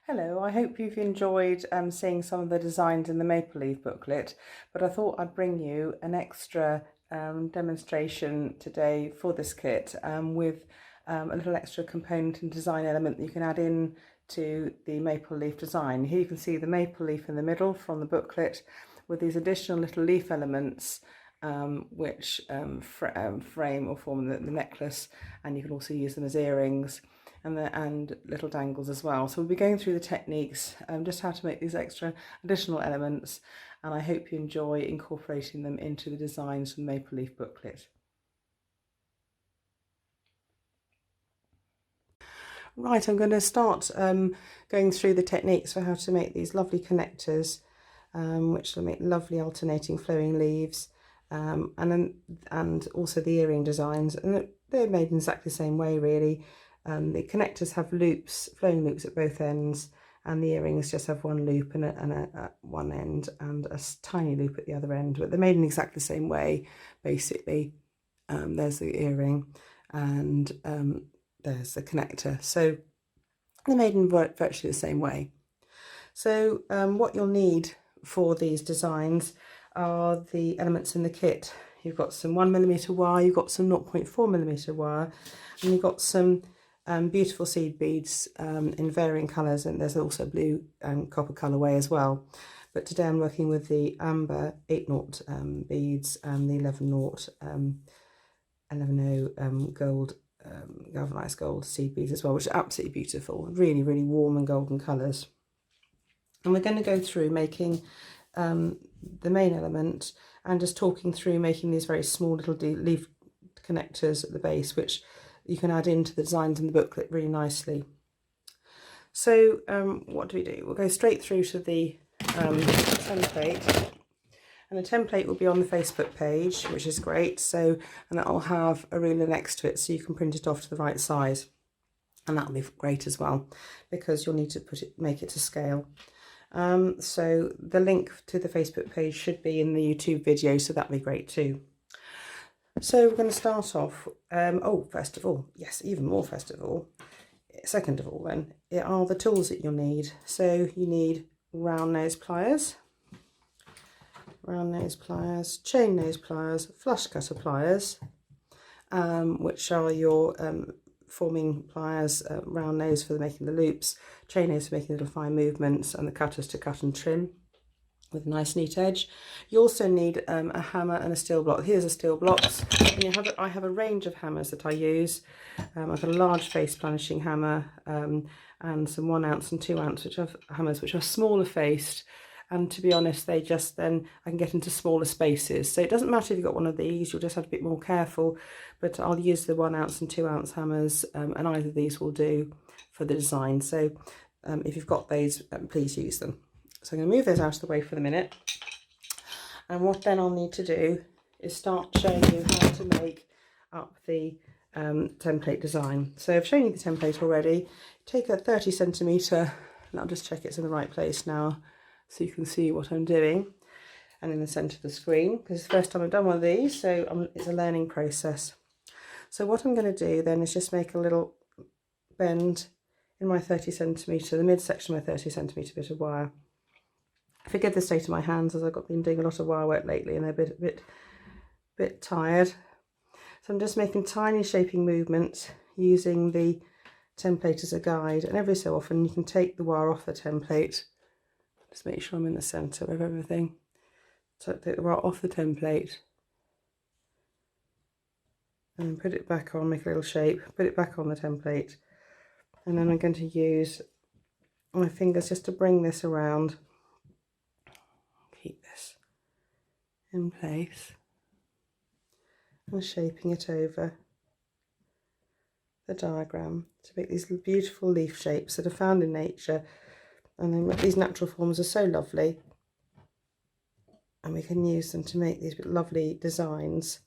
Hello, I hope you've enjoyed seeing some of the designs in the Maple Leaf booklet, but I thought I'd bring you an extra demonstration today for this kit with a little extra component and design element that you can add in to the Maple Leaf design. Here you can see the maple leaf in the middle from the booklet with these additional little leaf elements which frame or form the necklace, and you can also use them as earrings and little dangles as well. So we'll be going through the techniques, just how to make these extra additional elements, and I hope you enjoy incorporating them into the designs from the Maple Leaf booklet. Right, I'm going to start going through the techniques for how to make these lovely connectors, which will make lovely alternating flowing leaves, and also the earring designs, and they're made in exactly the same way really. The connectors have loops, flowing loops at both ends, and the earrings just have one loop and at one end and a tiny loop at the other end, but they're made in exactly the same way basically. There's the earring and there's the connector, so they're made in virtually the same way. So what you'll need for these designs are the elements in the kit. You've got some 1mm wire, you've got some 0.4mm wire, and you've got some beautiful seed beads in varying colours, and there's also blue and copper colourway as well. But today I'm working with the amber 8/0 beads and the 11/0 gold galvanised gold seed beads as well, which are absolutely beautiful, really warm and golden colours. And we're going to go through making the main element and just talking through making these very small little leaf connectors at the base, which you can add into the designs in the booklet really nicely. So what do? We'll go straight through to the template, and the template will be on the Facebook page, which is great. So, and that'll have a ruler next to it, so you can print it off to the right size, and that'll be great as well because you'll need to make it to scale. So the link to the Facebook page should be in the YouTube video, so that'll be great too. So we're going to start off, first of all, second of all then, are the tools that you'll need. So you need round nose pliers, chain nose pliers, flush cutter pliers, which are your forming pliers, round nose for making the loops, chain nose for making little fine movements, and the cutters to cut and trim with a nice neat edge. You also need a hammer and a steel block. Here's a steel blocks, and I have a range of hammers that I use. I've got a large face planishing hammer and some 1 ounce and 2 ounce hammers which are smaller faced, and to be honest I can get into smaller spaces. So it doesn't matter if you've got one of these, you'll just have to be a bit more careful, but I'll use the 1 ounce and 2 ounce hammers, and either of these will do for the design. So if you've got those, please use them. So I'm going to move those out of the way for the minute, and what then I'll need to do is start showing you how to make up the template design. So I've shown you the template already. Take a 30cm, and I'll just check it's in the right place now so you can see what I'm doing, and in the centre of the screen, because it's the first time I've done one of these, so it's a learning process. So what I'm going to do then is just make a little bend in my 30cm, the midsection of my 30cm bit of wire. Forgive the state of my hands, as I've been doing a lot of wire work lately and they're a bit tired. So I'm just making tiny shaping movements using the template as a guide, and every so often you can take the wire off the template. Just make sure I'm in the centre of everything. So take the wire off the template and then put it back on, make a little shape, put it back on the template, and then I'm going to use my fingers just to bring this around. Keep this in place and shaping it over the diagram to make these beautiful leaf shapes that are found in nature. And then these natural forms are so lovely, and we can use them to make these lovely designs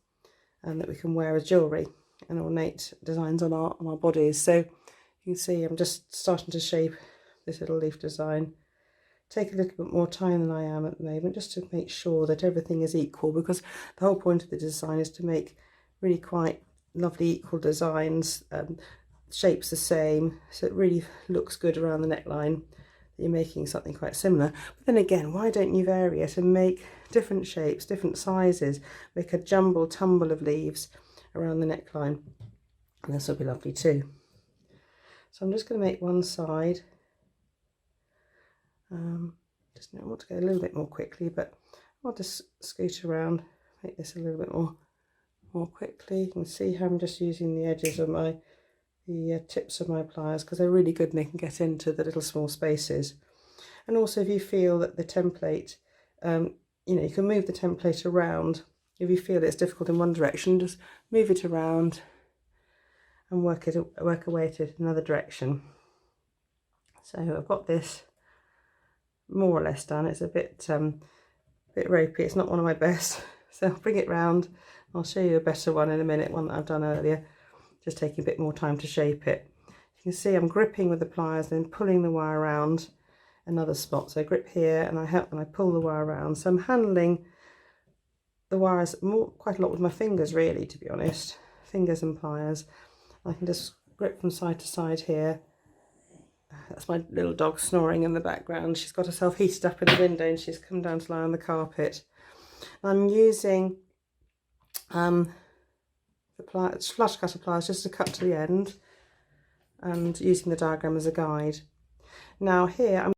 that we can wear as jewellery and ornate designs on our bodies. So you can see I'm just starting to shape this little leaf design. Take a little bit more time than I am at the moment, just to make sure that everything is equal, because the whole point of the design is to make really quite lovely equal designs, shapes the same, so it really looks good around the neckline. that you're making something quite similar. But then again, why don't you vary it and make different shapes, different sizes, make a jumble tumble of leaves around the neckline, and this will be lovely too. So I'm just going to make one side. Just I want to go a little bit more quickly, but I'll just scoot around, make this a little bit more quickly. You can see how I'm just using the edges of the tips of my pliers, because they're really good and they can get into the little small spaces. And also, if you feel that the template, you can move the template around. If you feel it's difficult in one direction, just move it around and work away to another direction. So I've got this more or less done. It's a bit ropey. It's not one of my best. So I'll bring it round. I'll show you a better one in a minute, one that I've done earlier. Just taking a bit more time to shape it. You can see I'm gripping with the pliers, then pulling the wire around another spot. So I grip here and I pull the wire around. So I'm handling the wires quite a lot with my fingers, really, to be honest. Fingers and pliers. I can just grip from side to side here. That's my little dog snoring in the background. She's got herself heated up in the window and she's come down to lie on the carpet. I'm using the flush cutter pliers just to cut to the end, and using the diagram as a guide. Now here,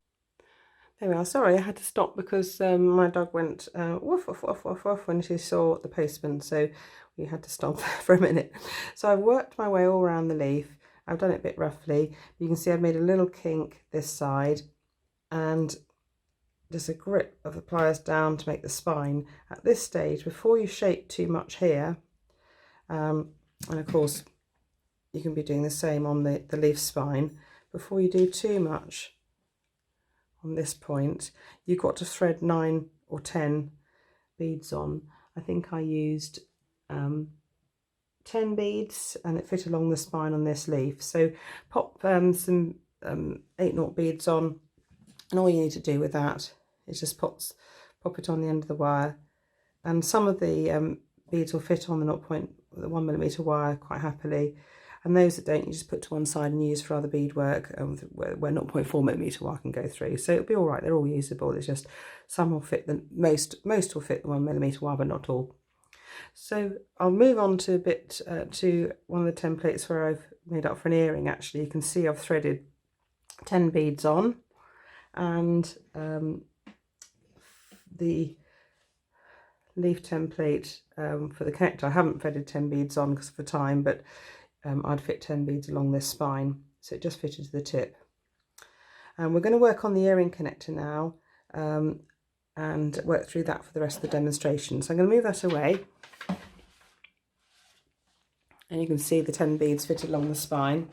there we are. Sorry, I had to stop because my dog went woof, woof, woof, woof, woof when she saw the postman, so we had to stop for a minute. So I've worked my way all around the leaf. I've done it a bit roughly. You can see I've made a little kink this side, and just a grip of the pliers down to make the spine. At this stage, before you shape too much here, and of course you can be doing the same on the leaf spine, before you do too much on this point, you've got to thread 9 or 10 beads on. I think I used 10 beads and it fit along the spine on this leaf. So pop some 8/0 beads on, and all you need to do with that is just pop it on the end of the wire, and some of the beads will fit on the 1mm wire quite happily, and those that don't, you just put to one side and use for other beadwork where 0.4mm wire can go through. So it'll be all right, they're all usable. It's just some will fit most will fit the 1mm wire, but not all. So I'll move on to to one of the templates where I've made up for an earring. Actually, you can see I've threaded 10 beads on, and the leaf template for the connector, I haven't threaded 10 beads on because of the time, but I'd fit 10 beads along this spine, so it just fitted to the tip. And we're going to work on the earring connector now, and work through that for the rest of the demonstration. So I'm going to move that away, and you can see the 10 beads fitted along the spine.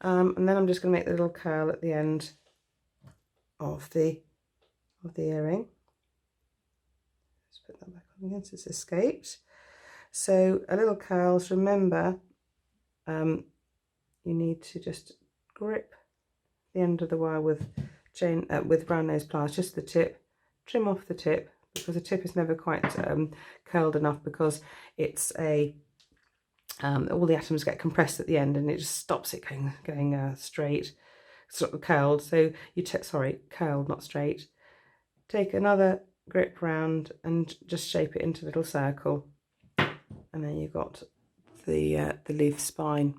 And then I'm just going to make the little curl at the end of the earring. Just put that back on again so it's escaped. So a little curl. So remember, you need to just grip the end of the wire with brown nose pliers, just the tip. Trim off the tip, because the tip is never quite curled enough, because it's all the atoms get compressed at the end and it just stops it going straight, sort of curled. So you curled, not straight. Take another grip round and just shape it into a little circle, and then you've got the leaf spine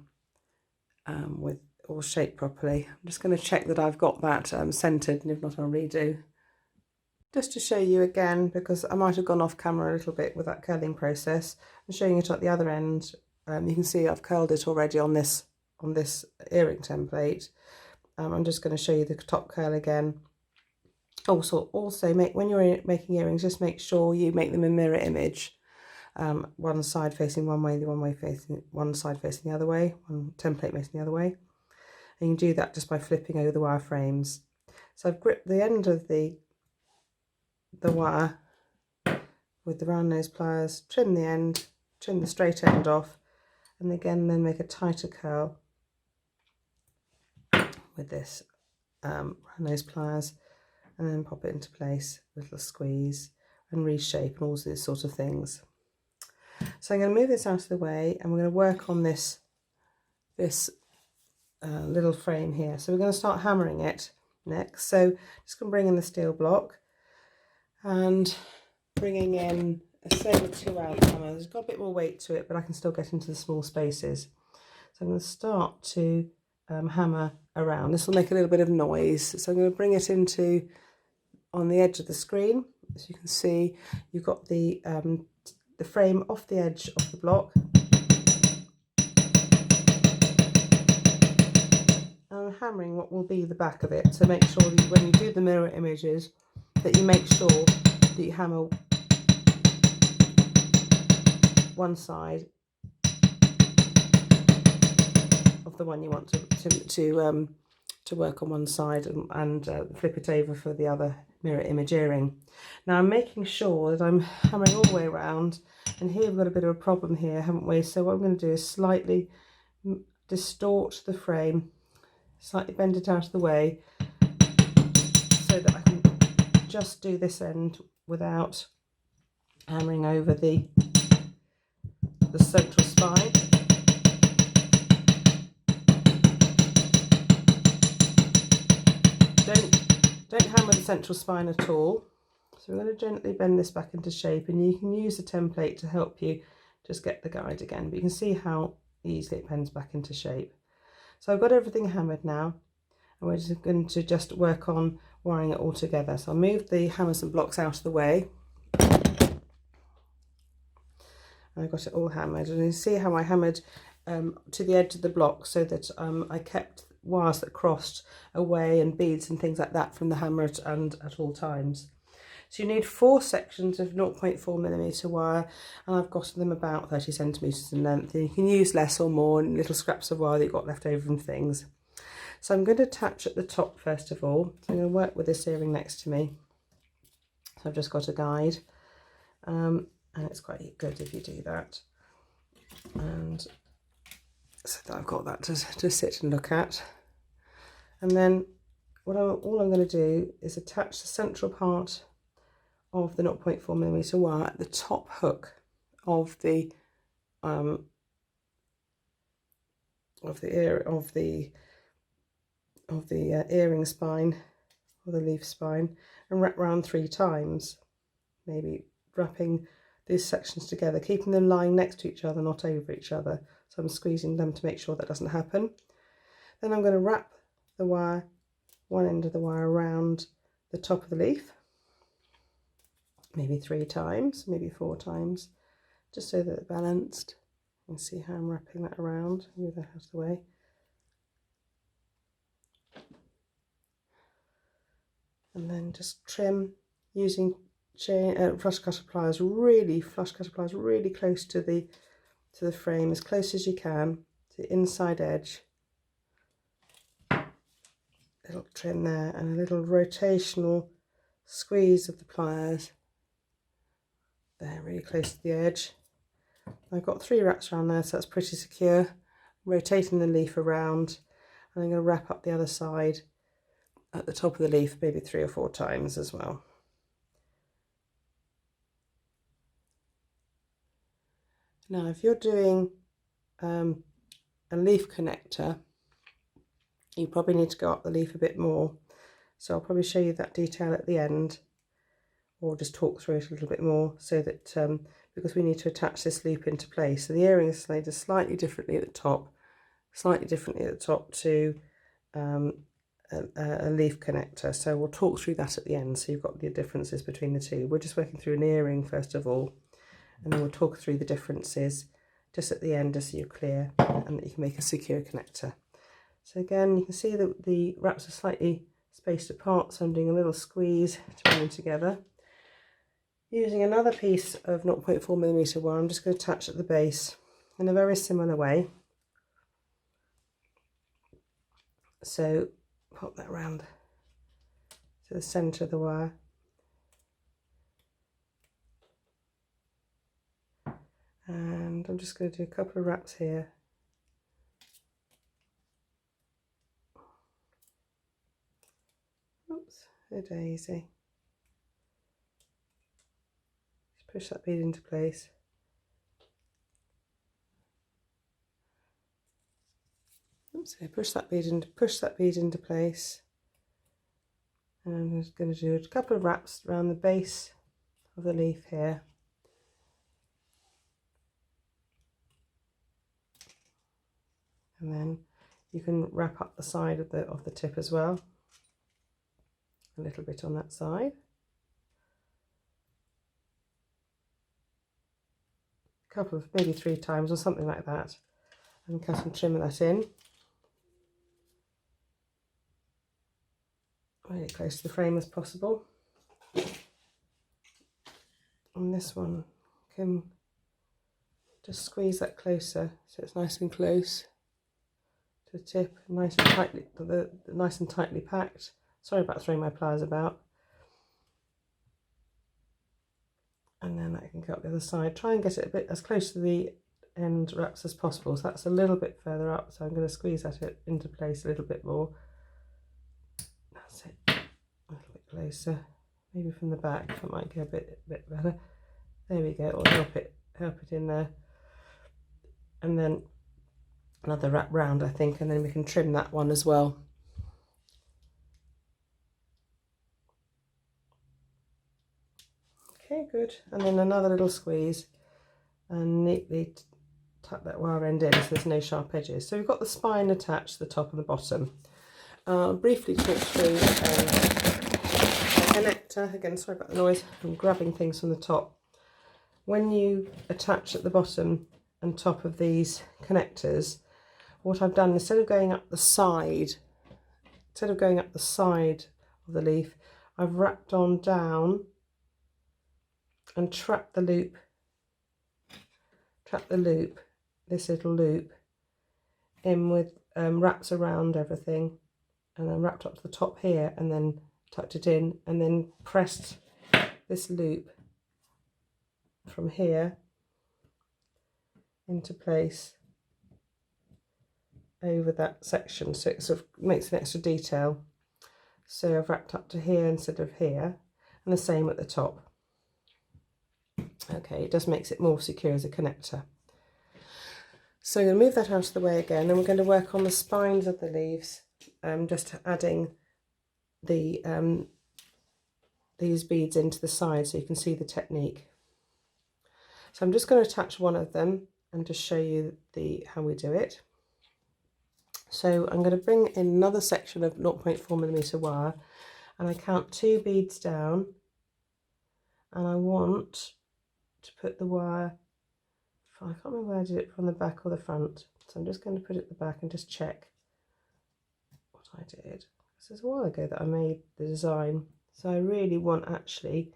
with all shaped properly. I'm just going to check that I've got that centered, and if not, I'll redo. Just to show you again, because I might have gone off camera a little bit with that curling process, I'm showing it at the other end. You can see I've curled it already on this earring template. I'm just going to show you the top curl again. Also when you're making earrings, just make sure you make them a mirror image. One side facing one way, one side facing the other way, one template facing the other way. And you can do that just by flipping over the wire frames. So I've gripped the end of the wire with the round nose pliers, trim the end, trim the straight end off, and again then make a tighter curl with this round nose pliers, and then pop it into place, a little squeeze and reshape and all these sort of things. So I'm going to move this out of the way, and we're going to work on this little frame here. So we're going to start hammering it next. So just going to bring in the steel block and bringing in a saber 2-ounce hammer. It's got a bit more weight to it, but I can still get into the small spaces. So I'm going to start to hammer around. This will make a little bit of noise. So I'm going to bring it into on the edge of the screen. As you can see, you've got the frame off the edge of the block. And I'm hammering what will be the back of it. So make sure that when you do the mirror images, that you make sure that you hammer one side of the one you want to work on one side and flip it over for the other mirror image earring. Now I'm making sure that I'm hammering all the way around, and here we've got a bit of a problem here, haven't we? So what I'm going to do is slightly distort the frame, slightly bend it out of the way so that I can just do this end without hammering over the central spine. Don't hammer the central spine at all. So we're going to gently bend this back into shape, and you can use the template to help you just get the guide again, but you can see how easily it bends back into shape. So I've got everything hammered now, and we're just going to just work on wiring it all together. So I'll move the hammers and blocks out of the way. I've got it all hammered, and you see how I hammered to the edge of the block so that I kept wires that crossed away and beads and things like that from the hammer at all times. So you need 4 sections of 0.4mm wire, and I've got them about 30 centimetres in length, and you can use less or more and little scraps of wire that you've got left over from things. So I'm going to attach at the top first of all. So I'm going to work with this earring next to me. So I've just got a guide, and it's quite good if you do that. And so that I've got that to sit and look at. And then all I'm going to do is attach the central part of the 0.4mm wire at the top hook of the earring spine, or the leaf spine, and wrap round 3 times, maybe wrapping these sections together, keeping them lying next to each other, not over each other. So I'm squeezing them to make sure that doesn't happen. Then I'm going to wrap the wire, one end of the wire, around the top of the leaf, maybe 3 times, maybe 4 times, just so that they're balanced. You can see how I'm wrapping that around. Move that out of the way. And then just trim using flush cutter pliers, really close to the frame, as close as you can to the inside edge. Little trim there, and a little rotational squeeze of the pliers there, really close to the edge. I've got 3 wraps around there, so that's pretty secure. Rotating the leaf around, and I'm going to wrap up the other side at the top of the leaf, maybe 3 or 4 times as well. Now if you're doing a leaf connector, you probably need to go up the leaf a bit more, so I'll probably show you that detail at the end, or just talk through it a little bit more, so that because we need to attach this loop into place. So the earring is laid slightly differently at the top to a leaf connector, so we'll talk through that at the end, so you've got the differences between the two. We're just working through an earring first of all, and then we'll talk through the differences just at the end, just so you're clear and that you can make a secure connector. So again, you can see that the wraps are slightly spaced apart, so I'm doing a little squeeze to bring them together. Using another piece of 0.4mm wire, I'm just going to attach at the base in a very similar way. So pop that round to the centre of the wire. And I'm just going to do a couple of wraps here. Oops, a daisy. Just push that bead into place. Oops, so push that bead into place. And I'm just going to do a couple of wraps around the base of the leaf here. And then you can wrap up the side of the tip as well. A little bit on that side. A couple of, maybe 3 times or something like that. And cut and trim that in. Really close to the frame as possible. And this one can just squeeze that closer so it's nice and close to the tip, nice and tightly packed. Sorry about throwing my pliers about. And then I can go up the other side. Try and get it a bit as close to the end wraps as possible. So that's a little bit further up. So I'm going to squeeze that into place a little bit more. That's it. A little bit closer. Maybe from the back that might go a bit better. There we go. It'll help it in there. And then another wrap round, I think, and then we can trim that one as well. Okay, good. And then another little squeeze and neatly tuck that wire end in so there's no sharp edges. So we've got the spine attached to the top and the bottom. I'll briefly talk through a connector. Again, sorry about the noise, I'm grabbing things from the top. When you attach at the bottom and top of these connectors, what I've done, instead of going up the side of the leaf, I've wrapped on down and trapped the loop, this little loop in with wraps around everything, and then wrapped up to the top here and then tucked it in, and then pressed this loop from here into place over that section, so it sort of makes an extra detail. So I've wrapped up to here instead of here, and the same at the top. Okay, it just makes it more secure as a connector. So I'm going to move that out of the way again, and we're going to work on the spines of the leaves, just adding the these beads into the side so you can see the technique. So I'm just going to attach one of them and just show you how we do it. So I'm going to bring in another section of 0.4mm wire, and I count 2 beads down, and I want to put the wire, I can't remember where I did it, from the back or the front, so I'm just going to put it at the back and just check what I did. This is a while ago that I made the design, so I really want actually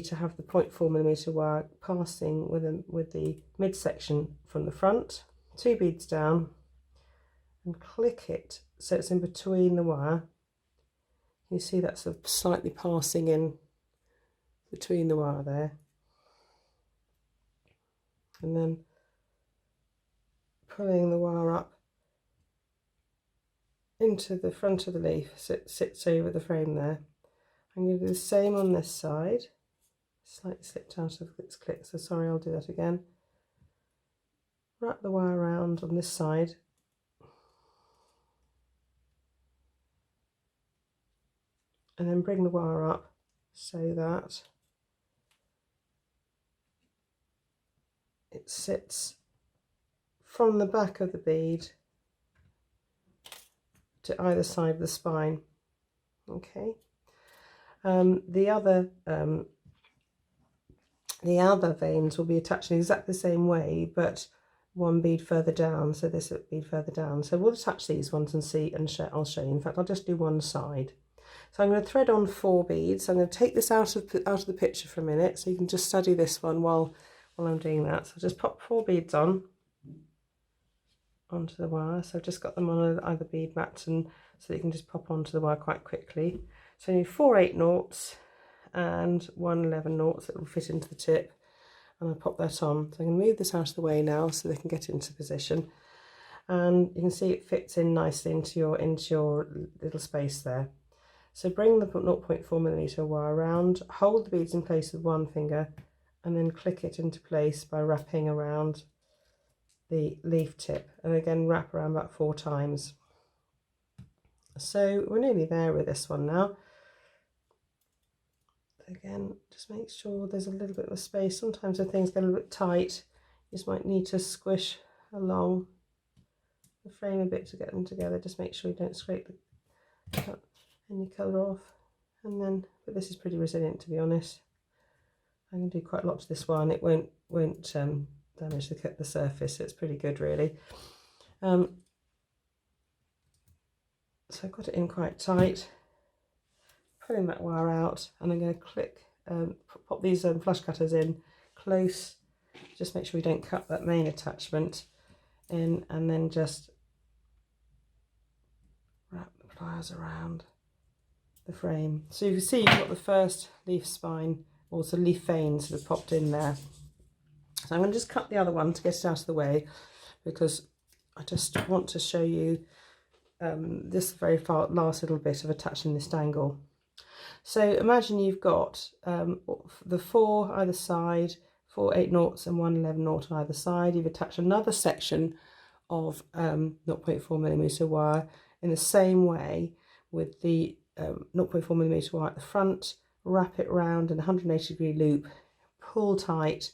to have the 0.4mm wire passing with the midsection from the front, 2 beads down, and click it so it's in between the wire. You see that's sort of slightly passing in between the wire there, and then pulling the wire up into the front of the leaf so it sits over the frame there. I'm going to do the same on this side. Slightly slipped out of its click, so sorry, I'll do that again. Wrap the wire around on this side, and then bring the wire up so that it sits from the back of the bead to either side of the spine. Okay. The other veins will be attached in exactly the same way, but 1 bead further down. So this bead further down. So we'll attach these ones and see, and I'll show you. In fact, I'll just do one side. So I'm going to thread on 4 beads. I'm going to take this out of the picture for a minute, so you can just study this one while I'm doing that. So just pop 4 beads onto the wire. So I've just got them on either bead mat, and so you can just pop onto the wire quite quickly. So I need 4 8/0 and 1 11/0 that will fit into the tip, and I'll pop that on. So I'm going to move this out of the way now so they can get into position, and you can see it fits in nicely into your little space there. So bring the 0.4mm wire around, hold the beads in place with 1 finger, and then click it into place by wrapping around the leaf tip, and again wrap around about 4 times. So we're nearly there with this one now. Again, just make sure there's a little bit of space. Sometimes when things get a little bit tight, you just might need to squish along the frame a bit to get them together. Just make sure you don't scrape any colour off. And then, but this is pretty resilient, to be honest. I'm going to do quite a lot to this one. It won't damage the surface. So it's pretty good, really. So I've got it in quite tight. Pulling that wire out, and I'm going to pop these flush cutters in close. Just make sure you don't cut that main attachment in, and then just wrap the pliers around the frame. So you can see you've got the first leaf spine, also leaf veins that have popped in there. So I'm going to just cut the other one to get it out of the way, because I just want to show you this very last little bit of attaching this dangle. So imagine you've got the 4 either side, 4 8/0 and 1 11/0 on either side. You've attached another section of 0.4mm wire in the same way with the 0.4mm wire at the front. Wrap it round in a 180-degree loop, pull tight,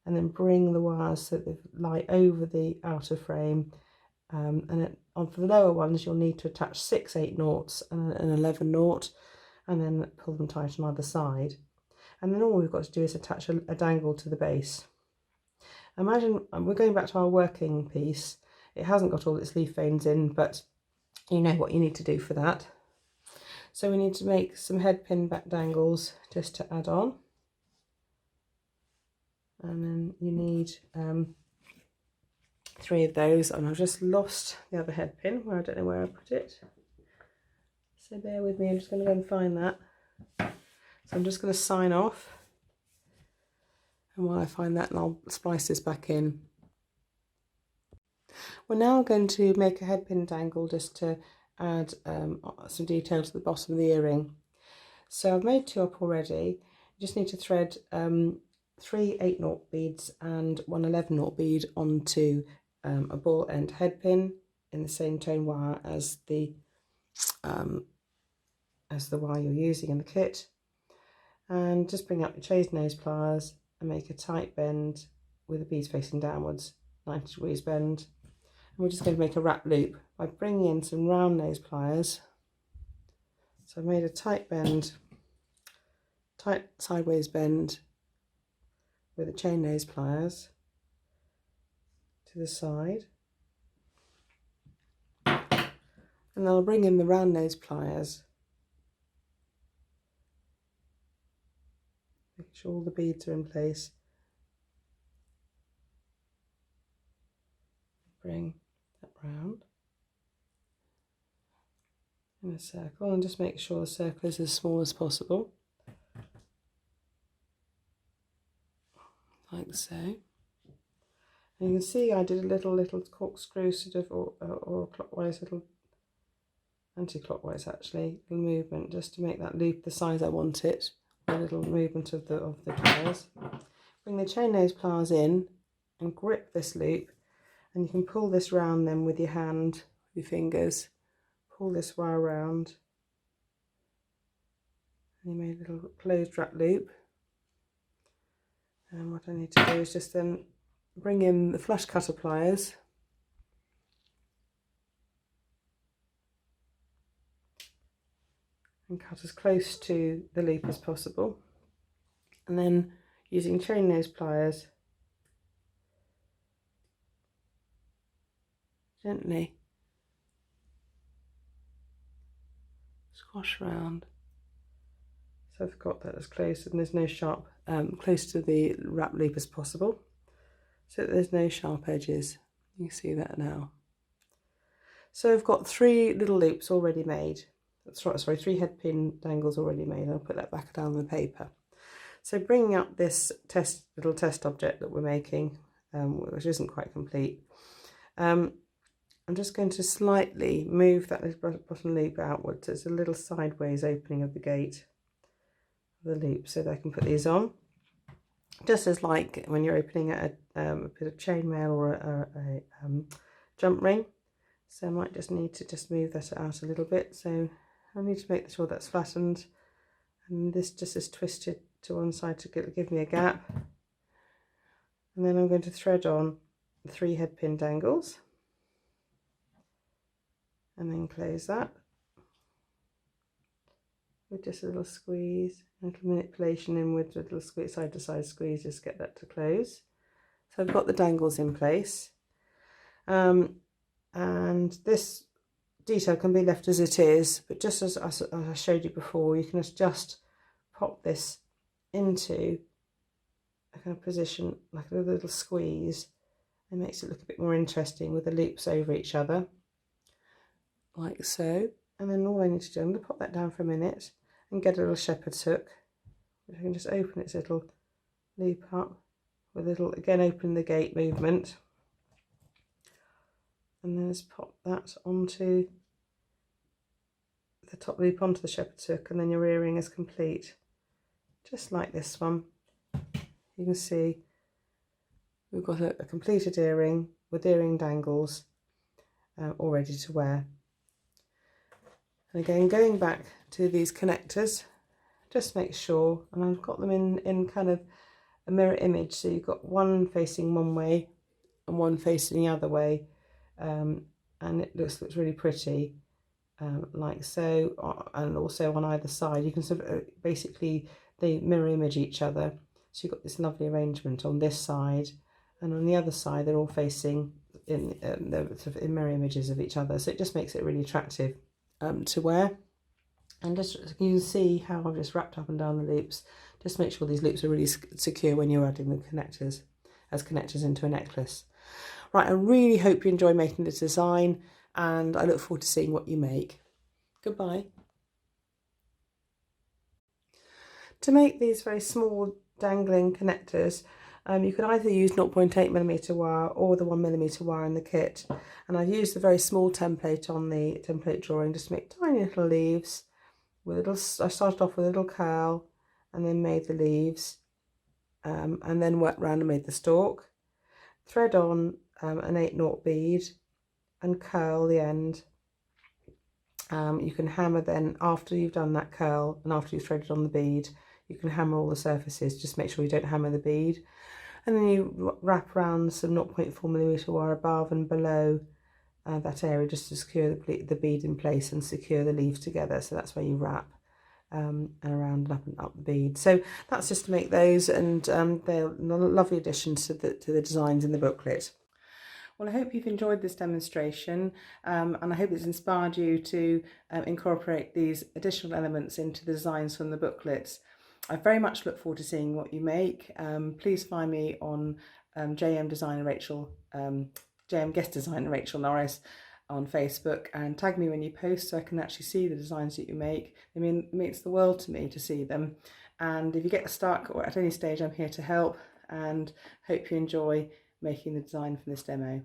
and then bring the wires so that they lie over the outer frame. And then for the lower ones, you'll need to attach 6 8/0 and an 11/0. And then pull them tight on either side. And then all we've got to do is attach a dangle to the base. Imagine, we're going back to our working piece. It hasn't got all its leaf veins in, but you know what you need to do for that. So we need to make some head pin back dangles just to add on. And then you need 3 of those, and I've just lost the other head pin, where I don't know where I put it. So bear with me, I'm just going to go and find that. So I'm just going to sign off. And while I find that, I'll splice this back in. We're now going to make a head pin dangle just to add some detail to the bottom of the earring. So I've made 2 up already. You just need to thread 3 8/0 beads and 1 11/0 bead onto a ball end head pin in the same tone wire as the wire you're using in the kit, and just bring up your chain nose pliers and make a tight bend with the beads facing downwards, 90 degrees bend. And we're just going to make a wrap loop by bringing in some round nose pliers. So I've made a tight bend, tight sideways bend with the chain nose pliers to the side, and then I'll bring in the round nose pliers. Make sure all the beads are in place. Bring that round in a circle, and just make sure the circle is as small as possible, like so. And you can see I did a little corkscrew sort of, or clockwise, little anti-clockwise actually, little movement just to make that loop the size I want it. A little movement of the pliers. Bring the chain nose pliers in and grip this loop, and you can pull this round then with your hand, with your fingers. Pull this wire round, and you made a little closed wrap loop. And what I need to do is just then bring in the flush cutter pliers and cut as close to the loop as possible, and then using chain nose pliers gently squash around. So I've got that as close, and there's no sharp, close to the wrap loop as possible, so that there's no sharp edges. You can see that now. So I've got 3 little loops already made. Sorry, 3 head pin dangles already made. I'll put that back down on the paper. So bringing up this little test object that we're making, which isn't quite complete, I'm just going to slightly move that little bottom loop outwards. It's a little sideways opening of the gate of the loop, so that I can put these on. Just as like when you're opening a bit of chainmail or a jump ring. So I might just need to just move that out a little bit. So I need to make sure that's flattened, and this just is twisted to one side to give me a gap. And then I'm going to thread on the 3 head pin dangles and then close that with just a little squeeze, a little manipulation inwards with a little squeeze, side to side squeeze, just get that to close. So I've got the dangles in place, and this detail can be left as it is, but just as I showed you before, you can just pop this into a kind of position like a little squeeze. It makes it look a bit more interesting with the loops over each other, like so. And then all I need to do, I'm going to pop that down for a minute and get a little shepherd's hook, which I can just open its little loop up with a little, again, open the gate movement, and then just pop that onto the top loop onto the shepherd's hook, and then your earring is complete, just like this one. You can see we've got a completed earring with earring dangles all ready to wear. And again, going back to these connectors, just make sure, and I've got them in kind of a mirror image, so you've got one facing one way and one facing the other way, and it looks really pretty, like so, and also on either side you can sort of basically they mirror image each other. So you've got this lovely arrangement on this side, and on the other side they're all facing in sort of in mirror images of each other, so it just makes it really attractive to wear. And just you can see how I've just wrapped up and down the loops. Just make sure these loops are really secure when you're adding the connectors as connectors into a necklace. Right, I really hope you enjoy making this design, and I look forward to seeing what you make. Goodbye. To make these very small dangling connectors, you can either use 0.8mm wire or the 1mm wire in the kit, and I've used the very small template on the template drawing just to make tiny little leaves with little. I started off with a little curl and then made the leaves, and then worked round and made the stalk. Thread on an 8/0 bead and curl the end. You can hammer then after you've done that curl and after you've threaded on the bead. You can hammer all the surfaces, just make sure you don't hammer the bead. And then you wrap around some 0.4mm wire above and below that area just to secure the bead in place and secure the leaves together. So that's where you wrap and around and up the bead. So that's just to make those, and they're lovely additions to the designs in the booklet. Well, I hope you've enjoyed this demonstration, and I hope it's inspired you to incorporate these additional elements into the designs from the booklets. I very much look forward to seeing what you make. Please find me on JM Guest Designer Rachel Norris on Facebook, and tag me when you post so I can actually see the designs that you make. I mean, it means the world to me to see them. And if you get stuck or at any stage, I'm here to help, and hope you enjoy making the design for this demo.